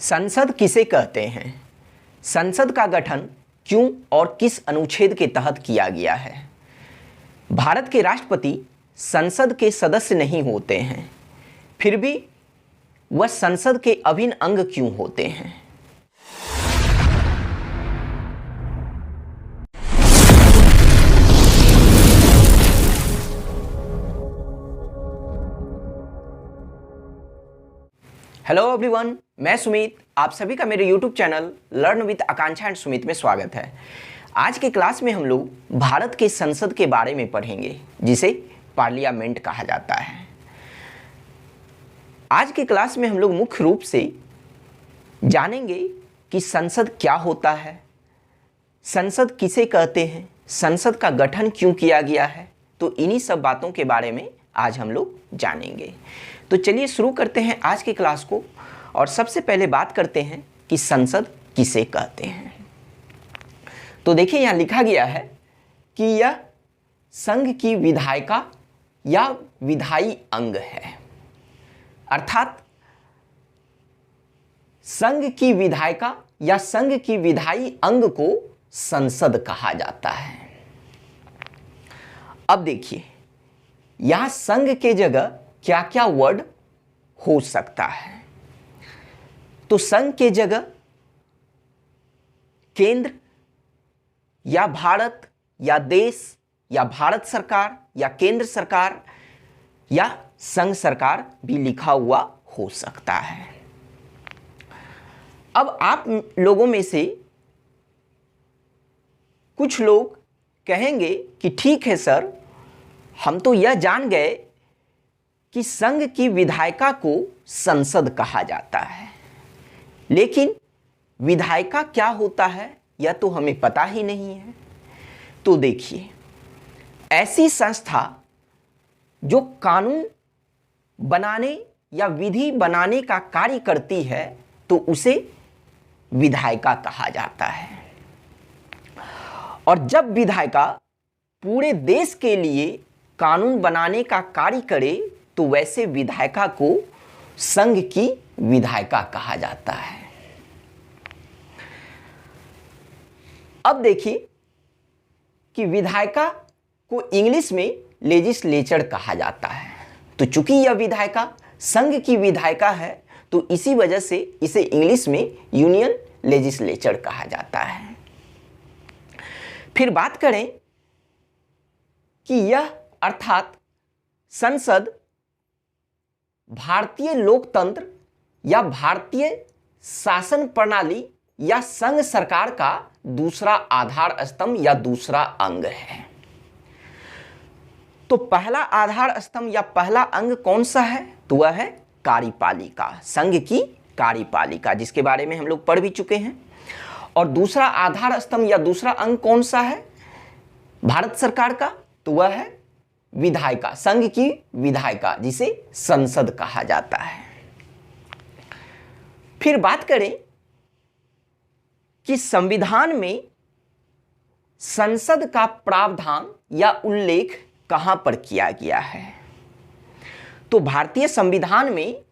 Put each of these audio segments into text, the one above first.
संसद किसे कहते हैं? संसद का गठन क्यों और किस अनुच्छेद के तहत किया गया है? भारत के राष्ट्रपति संसद के सदस्य नहीं होते हैं, फिर भी वह संसद के अभिन्न अंग क्यों होते हैं? हेलो एवरीवन, मैं सुमित, आप सभी का मेरे YouTube channel learn with Akanksha and Sumit में स्वागत है। आज के क्लास में हम लोग भारत के संसद के बारे में पढ़ेंगे, जिसे पार्लियामेंट कहा जाता है। आज के क्लास में हम लोग मुख्य रूप से जानेंगे कि संसद क्या होता है, संसद किसे कहते हैं, संसद का गठन क्यों किया गया है। तो इन्हीं सब बातों के बारे में आज हम लोग जानेंगे। तो चलिए शुरू करते हैं आज की क्लास को, और सबसे पहले बात करते हैं कि संसद किसे कहते हैं। तो देखिए यहाँ लिखा गया है कि यह संघ की विधायिका या विधायी अंग है, अर्थात संघ की विधायिका या संघ की विधायी अंग को संसद कहा जाता है। अब देखिए यहां संघ के जगह क्या क्या वर्ड हो सकता है। तो संघ के जगह केंद्र या भारत या देश या भारत सरकार या केंद्र सरकार या संघ सरकार भी लिखा हुआ हो सकता है। अब आप लोगों में से कुछ लोग कहेंगे कि ठीक है सर, हम तो यह जान गए कि संघ की विधायिका को संसद कहा जाता है, लेकिन विधायिका क्या होता है यह तो हमें पता ही नहीं है। तो देखिए, ऐसी संस्था जो कानून बनाने या विधि बनाने का कार्य करती है तो उसे विधायिका कहा जाता है। और जब विधायिका पूरे देश के लिए कानून बनाने का कार्य करे तो वैसे विधायिका को संघ की विधायिका कहा जाता है। अब देखिए कि विधायिका को इंग्लिश में लेजिस्लेचर कहा जाता है। तो चूंकि यह विधायिका संघ की विधायिका है तो इसी वजह से इसे इंग्लिश में यूनियन लेजिस्लेचर कहा जाता है। फिर बात करें कि यह अर्थात संसद भारतीय लोकतंत्र या भारतीय शासन प्रणाली या संघ सरकार का दूसरा आधार स्तंभ या दूसरा अंग है। तो पहला आधार स्तंभ या पहला अंग कौन सा है? तो वह है कार्यपालिका, संघ की कार्यपालिका, जिसके बारे में हम लोग पढ़ भी चुके हैं। और दूसरा आधार स्तंभ या दूसरा अंग कौन सा है भारत सरकार का? तो वह है विधायिका, संघ की विधायिका, जिसे संसद कहा जाता है। फिर बात करें कि संविधान में संसद का प्रावधान या उल्लेख कहां पर किया गया है? तो भारतीय संविधान में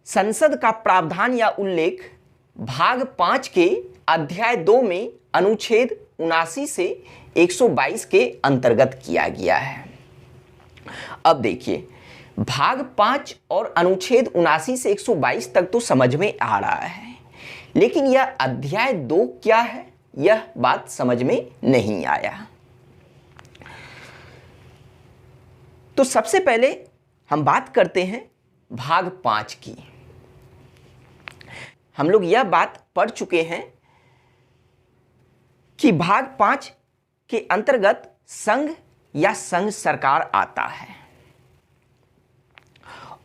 संसद का प्रावधान या उल्लेख भाग 5 के अध्याय 2 में अनुच्छेद 79 से 122 के अंतर्गत किया गया है। अब देखिए, भाग 5 और अनुच्छेद 79 से 122 तक तो समझ में आ रहा है, लेकिन यह अध्याय 2 क्या है यह बात समझ में नहीं आया। तो सबसे पहले हम बात करते हैं भाग 5 की। हम लोग यह बात पढ़ चुके हैं कि भाग 5 के अंतर्गत संघ या संघ सरकार आता है।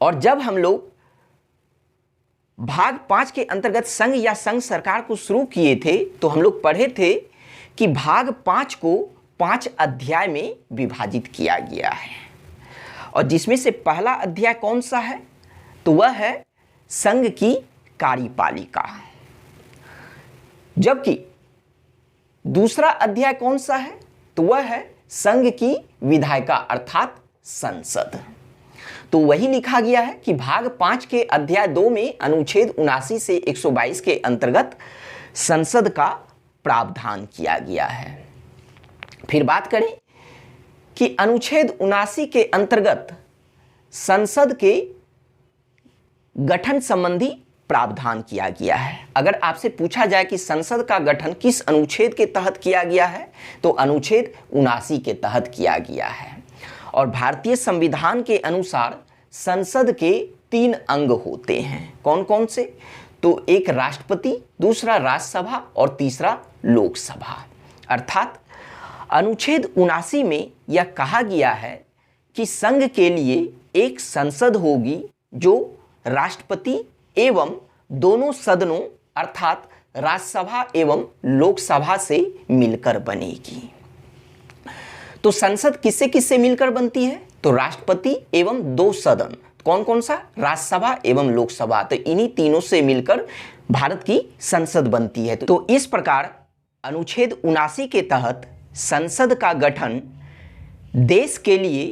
और जब हम लोग भाग 5 के अंतर्गत संघ या संघ सरकार को शुरू किए थे तो हम लोग पढ़े थे कि भाग 5 को 5 अध्याय में विभाजित किया गया है, और जिसमें से पहला अध्याय कौन सा है? तो वह है संघ की कार्यपालिका। जबकि दूसरा अध्याय कौन सा है? तो वह है संघ की विधायिका अर्थात संसद। तो वही लिखा गया है कि भाग 5 के अध्याय 2 में अनुच्छेद 79 से 122 के अंतर्गत संसद का प्रावधान किया गया है। फिर बात करें कि अनुच्छेद 79 के अंतर्गत संसद के गठन संबंधी प्रावधान किया गया है। अगर आपसे पूछा जाए कि संसद का गठन किस अनुच्छेद के तहत किया गया है, तो अनुच्छेद 79 के तहत किया गया है। और भारतीय संविधान के अनुसार संसद के 3 अंग होते हैं। कौन कौन से? तो एक राष्ट्रपति, दूसरा राज्यसभा और तीसरा लोकसभा। अर्थात अनुच्छेद 79 में यह कहा गया है कि संघ के लिए एक संसद होगी जो राष्ट्रपति एवं दोनों सदनों अर्थात राज्यसभा एवं लोकसभा से मिलकर बनेगी। तो संसद किससे किससे मिलकर बनती है? तो राष्ट्रपति एवं 2 सदन। कौन कौन सा? राज्यसभा एवं लोकसभा। तो इन्हीं तीनों से मिलकर भारत की संसद बनती है। तो इस प्रकार अनुच्छेद 79 के तहत संसद का गठन देश के लिए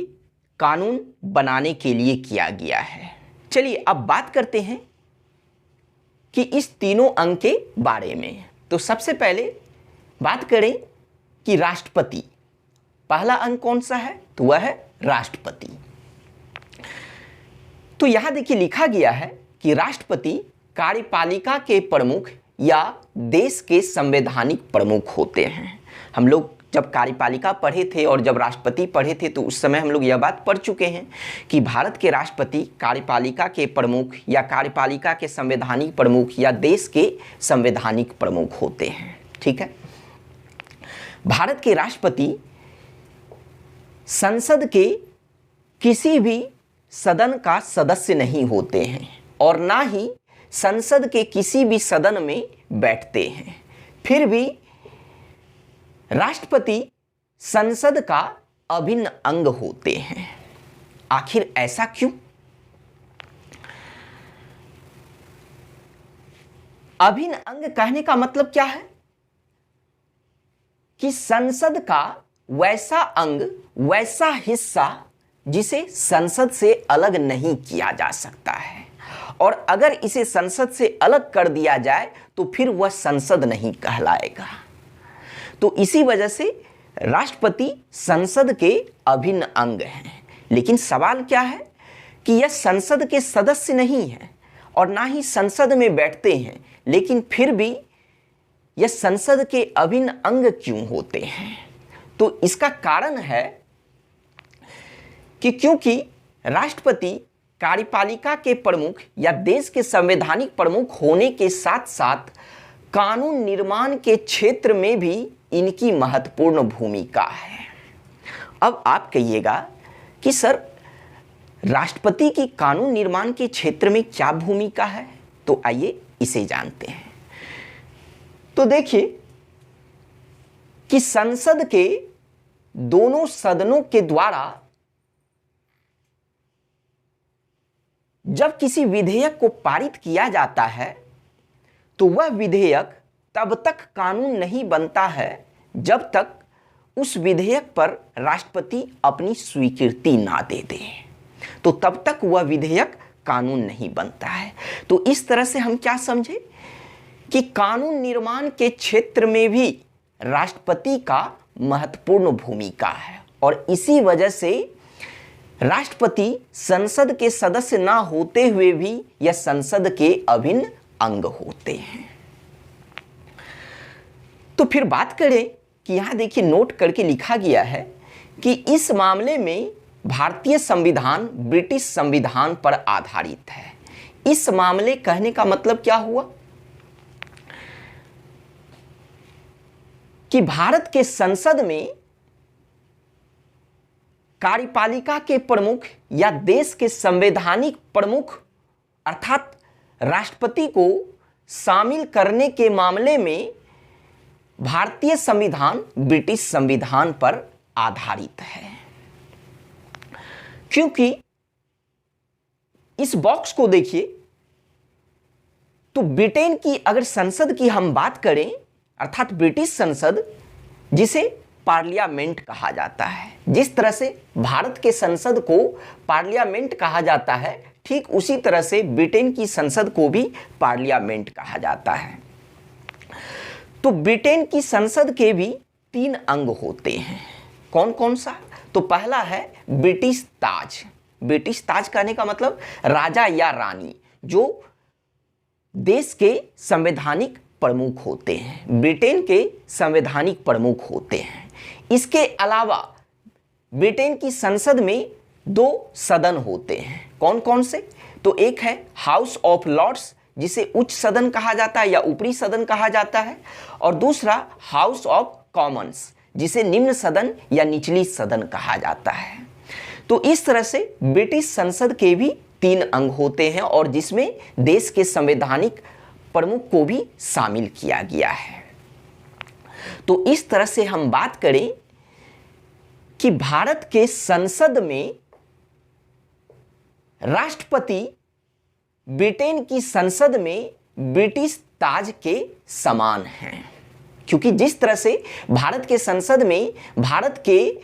कानून बनाने के लिए किया गया है। चलिए अब बात करते हैं कि इस तीनों अंग के बारे में। तो सबसे पहले बात करें कि राष्ट्रपति, पहला अंग कौन सा है? तो वह है राष्ट्रपति। तो यहां देखिए लिखा गया है कि राष्ट्रपति कार्यपालिका के प्रमुख या देश के संवैधानिक प्रमुख होते हैं। हम लोग जब कार्यपालिका पढ़े थे और जब राष्ट्रपति पढ़े थे तो उस समय हम लोग यह बात पढ़ चुके हैं कि भारत के राष्ट्रपति कार्यपालिका के प्रमुख या कार्यपालिका के संवैधानिक प्रमुख या देश के संवैधानिक प्रमुख होते हैं। ठीक है। भारत के राष्ट्रपति संसद के किसी भी सदन का सदस्य नहीं होते हैं और ना ही संसद के किसी भी सदन में बैठते हैं। फिर भी राष्ट्रपति संसद का अभिन्न अंग होते हैं। आखिर ऐसा क्यों? अभिन्न अंग कहने का मतलब क्या है कि संसद का वैसा अंग, वैसा हिस्सा जिसे संसद से अलग नहीं किया जा सकता है, और अगर इसे संसद से अलग कर दिया जाए तो फिर वह संसद नहीं कहलाएगा। तो इसी वजह से राष्ट्रपति संसद के अभिन्न अंग हैं। लेकिन सवाल क्या है कि यह संसद के सदस्य नहीं है और ना ही संसद में बैठते हैं, लेकिन फिर भी यह संसद के अभिन्न अंग क्यों होते हैं? तो इसका कारण है कि क्योंकि राष्ट्रपति कार्यपालिका के प्रमुख या देश के संवैधानिक प्रमुख होने के साथ साथ कानून निर्माण के क्षेत्र में भी इनकी महत्वपूर्ण भूमिका है। अब आप कहिएगा कि सर राष्ट्रपति की कानून निर्माण के क्षेत्र में क्या भूमिका है? तो आइए इसे जानते हैं। तो देखिए कि संसद के दोनों सदनों के द्वारा जब किसी विधेयक को पारित किया जाता है तो वह विधेयक तब तक कानून नहीं बनता है जब तक उस विधेयक पर राष्ट्रपति अपनी स्वीकृति ना दे दे, तो तब तक वह विधेयक कानून नहीं बनता है। तो इस तरह से हम क्या समझे कि कानून निर्माण के क्षेत्र में भी राष्ट्रपति का महत्वपूर्ण भूमिका है और इसी वजह से राष्ट्रपति संसद के सदस्य ना होते हुए भी यह संसद के अभिन्न अंग होते हैं। तो फिर बात करें कि यहां देखिए नोट करके लिखा गया है कि इस मामले में भारतीय संविधान ब्रिटिश संविधान पर आधारित है। इस मामले कहने का मतलब क्या हुआ कि भारत के संसद में कार्यपालिका के प्रमुख या देश के संवैधानिक प्रमुख अर्थात राष्ट्रपति को शामिल करने के मामले में भारतीय संविधान ब्रिटिश संविधान पर आधारित है। क्योंकि इस बॉक्स को देखिए तो ब्रिटेन की अगर संसद की हम बात करें अर्थात ब्रिटिश संसद जिसे पार्लियामेंट कहा जाता है। जिस तरह से भारत के संसद को पार्लियामेंट कहा जाता है, ठीक उसी तरह से ब्रिटेन की संसद को भी पार्लियामेंट कहा जाता है। तो ब्रिटेन की संसद के भी 3 अंग होते हैं। कौन कौन सा? तो पहला है ब्रिटिश ताज। ब्रिटिश ताज कहने का मतलब राजा या रानी, जो देश के संवैधानिक प्रमुख होते हैं, ब्रिटेन के संवैधानिक प्रमुख होते हैं। इसके अलावा ब्रिटेन की संसद में 2 सदन होते हैं। कौन कौन से? तो एक है हाउस ऑफ लॉर्ड्स, जिसे उच्च सदन कहा जाता है या ऊपरी सदन कहा जाता है, और दूसरा हाउस ऑफ कॉमन्स, जिसे निम्न सदन या निचली सदन कहा जाता है। तो इस तरह से ब्रिटिश संसद के भी 3 अंग होते हैं और जिसमें देश के संवैधानिक प्रमुख को भी शामिल किया गया है। तो इस तरह से हम बात करें कि भारत के संसद में राष्ट्रपति ब्रिटेन की संसद में ब्रिटिश ताज के समान हैं, क्योंकि जिस तरह से भारत के संसद में भारत के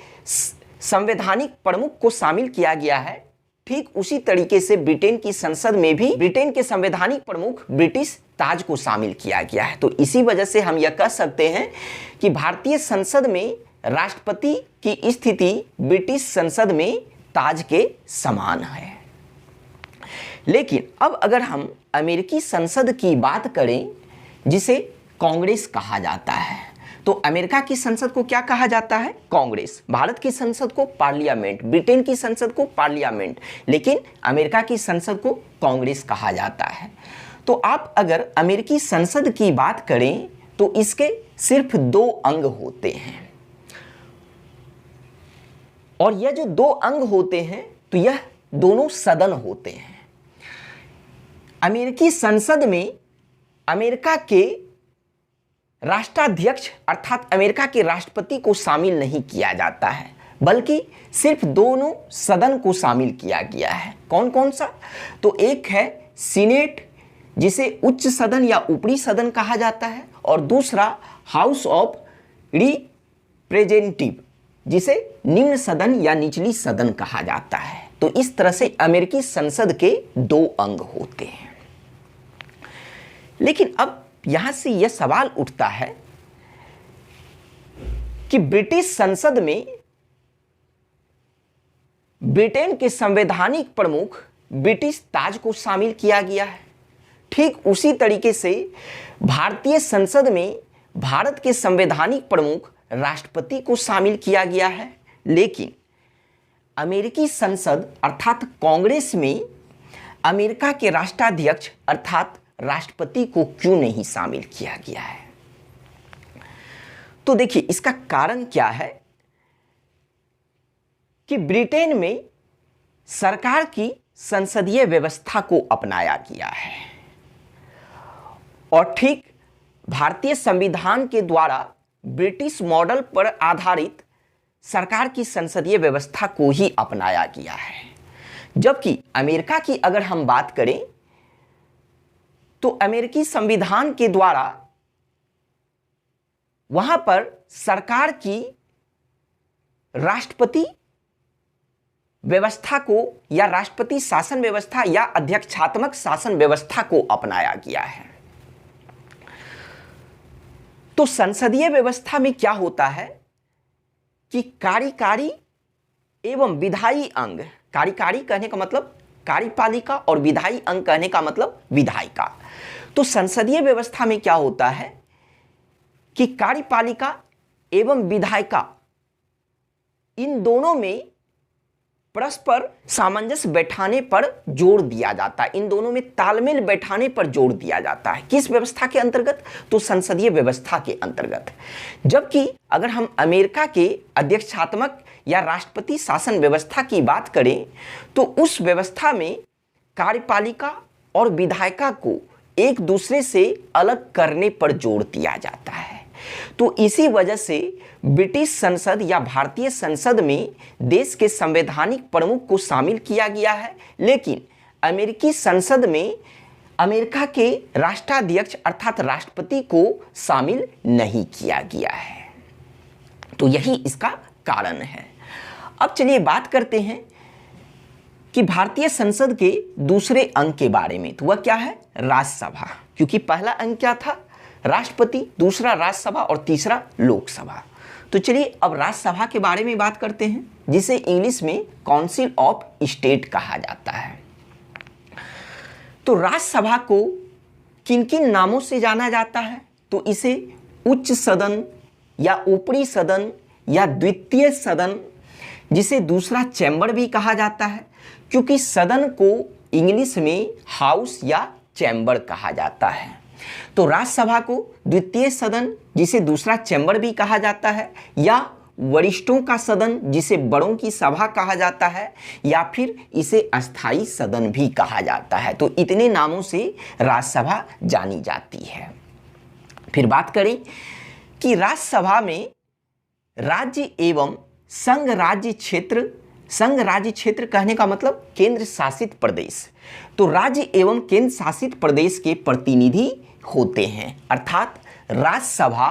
संवैधानिक प्रमुख को शामिल किया गया है, ठीक उसी तरीके से ब्रिटेन की संसद में भी ब्रिटेन के संवैधानिक प्रमुख ब्रिटिश ताज को शामिल किया गया है। तो इसी वजह से हम यह कह सकते हैं कि भारतीय संसद में राष्ट्रपति की स्थिति ब्रिटिश संसद में ताज के समान है। लेकिन अब अगर हम अमेरिकी संसद की बात करें, जिसे कांग्रेस कहा जाता है, तो अमेरिका की संसद को क्या कहा जाता है? कांग्रेस। भारत की संसद को पार्लियामेंट, ब्रिटेन की संसद को पार्लियामेंट, लेकिन अमेरिका की संसद को कांग्रेस कहा जाता है। तो आप अगर अमेरिकी संसद की बात करें तो इसके सिर्फ 2 अंग होते हैं, और यह जो 2 अंग होते हैं तो यह दोनों सदन होते हैं। अमेरिकी संसद में अमेरिका के राष्ट्राध्यक्ष अर्थात अमेरिका के राष्ट्रपति को शामिल नहीं किया जाता है, बल्कि सिर्फ दोनों सदन को शामिल किया गया है। कौन कौन सा? तो एक है सीनेट, जिसे उच्च सदन या ऊपरी सदन कहा जाता है, और दूसरा हाउस ऑफ रिप्रेजेंटेटिव, जिसे निम्न सदन या निचली सदन कहा जाता है। तो इस तरह से अमेरिकी संसद के 2 अंग होते हैं। लेकिन अब यहां से यह सवाल उठता है कि ब्रिटिश संसद में ब्रिटेन के संवैधानिक प्रमुख ब्रिटिश ताज को शामिल किया गया है, ठीक उसी तरीके से भारतीय संसद में भारत के संवैधानिक प्रमुख राष्ट्रपति को शामिल किया गया है। लेकिन अमेरिकी संसद अर्थात कांग्रेस में अमेरिका के राष्ट्राध्यक्ष अर्थात राष्ट्रपति को क्यों नहीं शामिल किया गया है? तो देखिए, इसका कारण क्या है कि ब्रिटेन में सरकार की संसदीय व्यवस्था को अपनाया गया है, और ठीक भारतीय संविधान के द्वारा ब्रिटिश मॉडल पर आधारित सरकार की संसदीय व्यवस्था को ही अपनाया गया है। जबकि अमेरिका की अगर हम बात करें तो अमेरिकी संविधान के द्वारा वहां पर सरकार की राष्ट्रपति व्यवस्था को या राष्ट्रपति शासन व्यवस्था या अध्यक्षात्मक शासन व्यवस्था को अपनाया गया है। तो संसदीय व्यवस्था में क्या होता है कि कार्यकारी एवं विधायी अंग, कार्यकारी कहने का मतलब कार्यपालिका और विधायी अंग कहने का मतलब विधायिका। तो संसदीय व्यवस्था में क्या होता है कि कार्यपालिका एवं विधायिका इन दोनों में परस्पर सामंजस्य बैठाने पर जोर दिया जाता है, इन दोनों में तालमेल बैठाने पर जोर दिया जाता है। किस व्यवस्था के अंतर्गत? तो संसदीय व्यवस्था के अंतर्गत। जबकि अगर हम अमेरिका के अध्यक्षात्मक या राष्ट्रपति शासन व्यवस्था की बात करें तो उस व्यवस्था में कार्यपालिका और विधायिका को एक दूसरे से अलग करने पर जोर दिया जाता है। तो इसी वजह से ब्रिटिश संसद या भारतीय संसद में देश के संवैधानिक प्रमुख को शामिल किया गया है, लेकिन अमेरिकी संसद में अमेरिका के राष्ट्राध्यक्ष अर्थात राष्ट्रपति को शामिल नहीं किया गया है। तो यही इसका कारण है। अब चलिए बात करते हैं कि भारतीय संसद के दूसरे अंग के बारे में। तो वह क्या है? राज्यसभा। क्योंकि पहला अंग क्या था? राष्ट्रपति, दूसरा राज्यसभा और तीसरा लोकसभा। तो चलिए अब राज्यसभा के बारे में बात करते हैं, जिसे इंग्लिश में काउंसिल ऑफ स्टेट कहा जाता है। तो राज्यसभा को किन किन नामों से जाना जाता है? तो इसे उच्च सदन या ऊपरी सदन या द्वितीय सदन, जिसे दूसरा चैम्बर भी कहा जाता है, क्योंकि सदन को इंग्लिश में हाउस या चैम्बर कहा जाता है। तो राज्यसभा को द्वितीय सदन, जिसे दूसरा चैम्बर भी कहा जाता है, या वरिष्ठों का सदन, जिसे बड़ों की सभा कहा जाता है, या फिर इसे अस्थाई सदन भी कहा जाता है। तो इतने नामों से राज्यसभा जानी जाती है। फिर बात करें कि राज्यसभा में राज्य एवं संघ राज्य क्षेत्र कहने का मतलब केंद्र शासित प्रदेश। तो राज्य एवं केंद्र शासित प्रदेश के प्रतिनिधि होते हैं, अर्थात राज्यसभा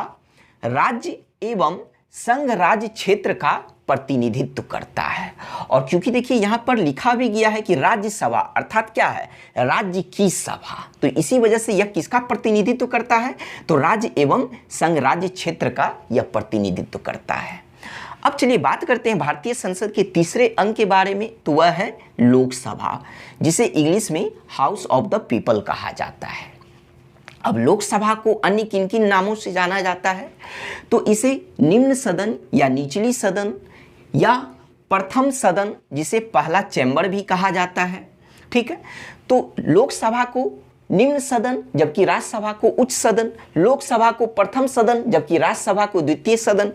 राज्य एवं संघ राज्य क्षेत्र का प्रतिनिधित्व करता है। और क्योंकि देखिए यहाँ पर लिखा भी गया है कि राज्यसभा अर्थात क्या है? राज्य की सभा, तो इसी वजह से यह किसका प्रतिनिधित्व करता है? तो राज्य एवं संघ राज्य क्षेत्र का यह प्रतिनिधित्व करता है। अब चलिए बात करते हैं भारतीय संसद के तीसरे अंग के बारे में। तो वह है लोकसभा, जिसे इंग्लिश में हाउस ऑफ द पीपल कहा जाता है। अब लोकसभा को अन्य किन किन नामों से जाना जाता है? तो इसे निम्न सदन या निचली सदन या प्रथम सदन, जिसे पहला चैम्बर भी कहा जाता है। ठीक है, तो लोकसभा को निम्न सदन, जबकि राज्यसभा को उच्च सदन, लोकसभा को प्रथम सदन, जबकि राज्यसभा को द्वितीय सदन।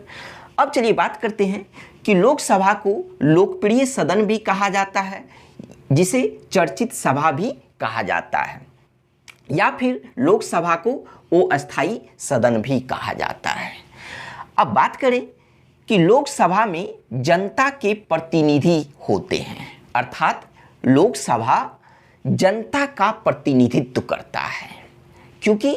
अब चलिए बात करते हैं कि लोकसभा को लोकप्रिय सदन भी कहा जाता है, जिसे चर्चित सभा भी कहा जाता है, या फिर लोकसभा को अस्थाई सदन भी कहा जाता है। अब बात करें कि लोकसभा में जनता के प्रतिनिधि होते हैं, अर्थात लोकसभा जनता का प्रतिनिधित्व करता है। क्योंकि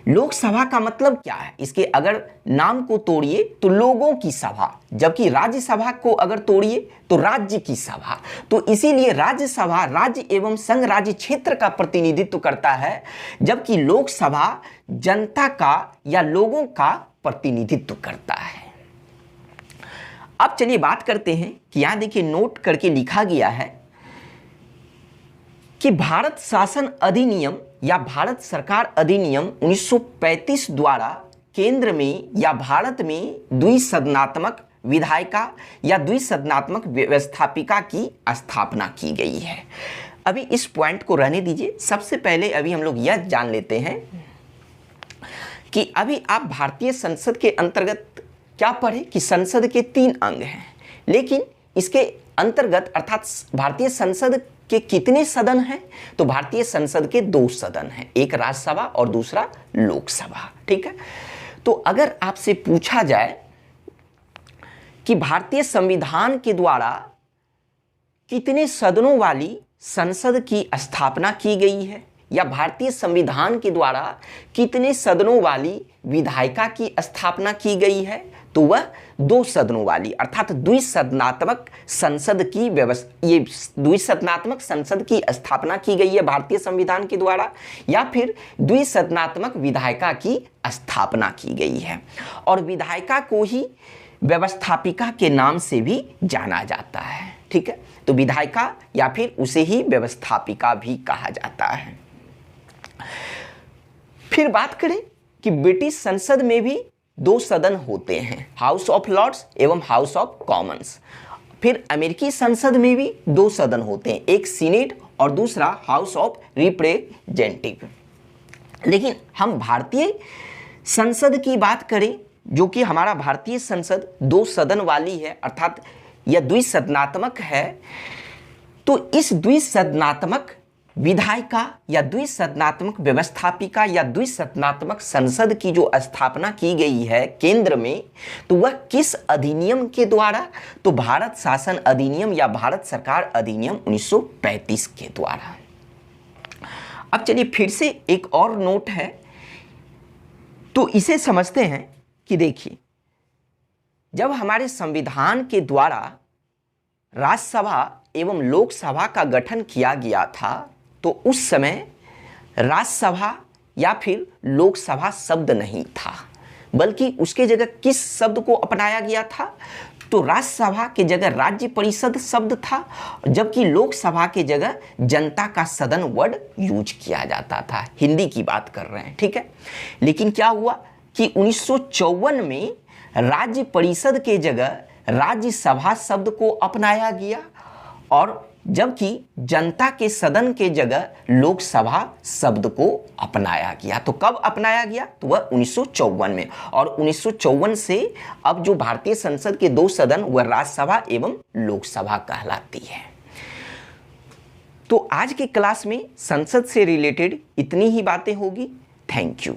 लोकसभा का मतलब क्या है? इसके अगर नाम को तोड़िए तो लोगों की सभा, जबकि राज्यसभा को अगर तोड़िए तो राज्य की सभा। तो इसीलिए राज्यसभा राज्य एवं संघ राज्य क्षेत्र का प्रतिनिधित्व करता है, जबकि लोकसभा जनता का या लोगों का प्रतिनिधित्व करता है। अब चलिए बात करते हैं कि यहां देखिए नोट करके लिखा गया है कि भारत शासन अधिनियम या भारत सरकार अधिनियम 1935 द्वारा केंद्र में या भारत में द्विसदनात्मक विधायिका या द्विसदनात्मक व्यवस्थापिका की स्थापना की गई है। अभी इस पॉइंट को रहने दीजिए। सबसे पहले अभी हम लोग यह जान लेते हैं कि अभी आप भारतीय संसद के अंतर्गत क्या पढ़े कि संसद के 3 अंग हैं, लेकिन इसके अंतर्गत अर्थात भारतीय संसद के कितने सदन हैं? तो भारतीय संसद के 2 सदन हैं, एक राज्यसभा और दूसरा लोकसभा। ठीक है, तो अगर आपसे पूछा जाए कि भारतीय संविधान के द्वारा कितने सदनों वाली संसद की स्थापना की गई है, या भारतीय संविधान के द्वारा कितने सदनों वाली विधायिका की स्थापना की गई है, तो वह 2 सदनों वाली अर्थात द्विसदनात्मक संसद की व्यवस्था, ये द्विसदनात्मक संसद की स्थापना की गई है भारतीय संविधान के द्वारा, या फिर द्विसदनात्मक विधायिका की स्थापना की गई है। और विधायिका को ही व्यवस्थापिका के नाम से भी जाना जाता है। ठीक है, तो विधायिका या फिर उसे ही व्यवस्थापिका भी कहा जाता है। फिर बात करें कि ब्रिटिश संसद में भी 2 सदन होते हैं, हाउस ऑफ लॉर्ड्स एवं हाउस ऑफ कॉमन्स। फिर अमेरिकी संसद में भी 2 सदन होते हैं, एक सीनेट और दूसरा हाउस ऑफ रिप्रेजेंटेटिव। लेकिन हम भारतीय संसद की बात करें, जो कि हमारा भारतीय संसद 2 सदन वाली है, अर्थात यह द्विसदनात्मक है। तो इस द्विसदनात्मक विधायिका या द्विसदनात्मक व्यवस्थापिका या द्विसदनात्मक संसद की जो स्थापना की गई है केंद्र में, तो वह किस अधिनियम के द्वारा? तो भारत शासन अधिनियम या भारत सरकार अधिनियम 1935 के द्वारा। अब चलिए फिर से एक और नोट है, तो इसे समझते हैं कि देखिए जब हमारे संविधान के द्वारा राज्यसभा एवं लोकसभा का गठन किया गया था तो उस समय राज्यसभा या फिर लोकसभा शब्द नहीं था, बल्कि उसके जगह किस शब्द को अपनाया गया था? तो राज्यसभा के जगह राज्य परिषद शब्द था, जबकि लोकसभा के जगह जनता का सदन वर्ड यूज किया जाता था। हिंदी की बात कर रहे हैं, ठीक है। लेकिन क्या हुआ कि 1954 में राज्य परिषद के जगह राज्यसभा शब्द को अपनाया गया, और जबकि जनता के सदन के जगह लोकसभा शब्द को अपनाया गया। तो कब अपनाया गया? तो वह 1954 में। और 1954 से अब जो भारतीय संसद के दो सदन वह राज्यसभा एवं लोकसभा कहलाती है। तो आज के क्लास में संसद से रिलेटेड इतनी ही बातें होगी। Thank you.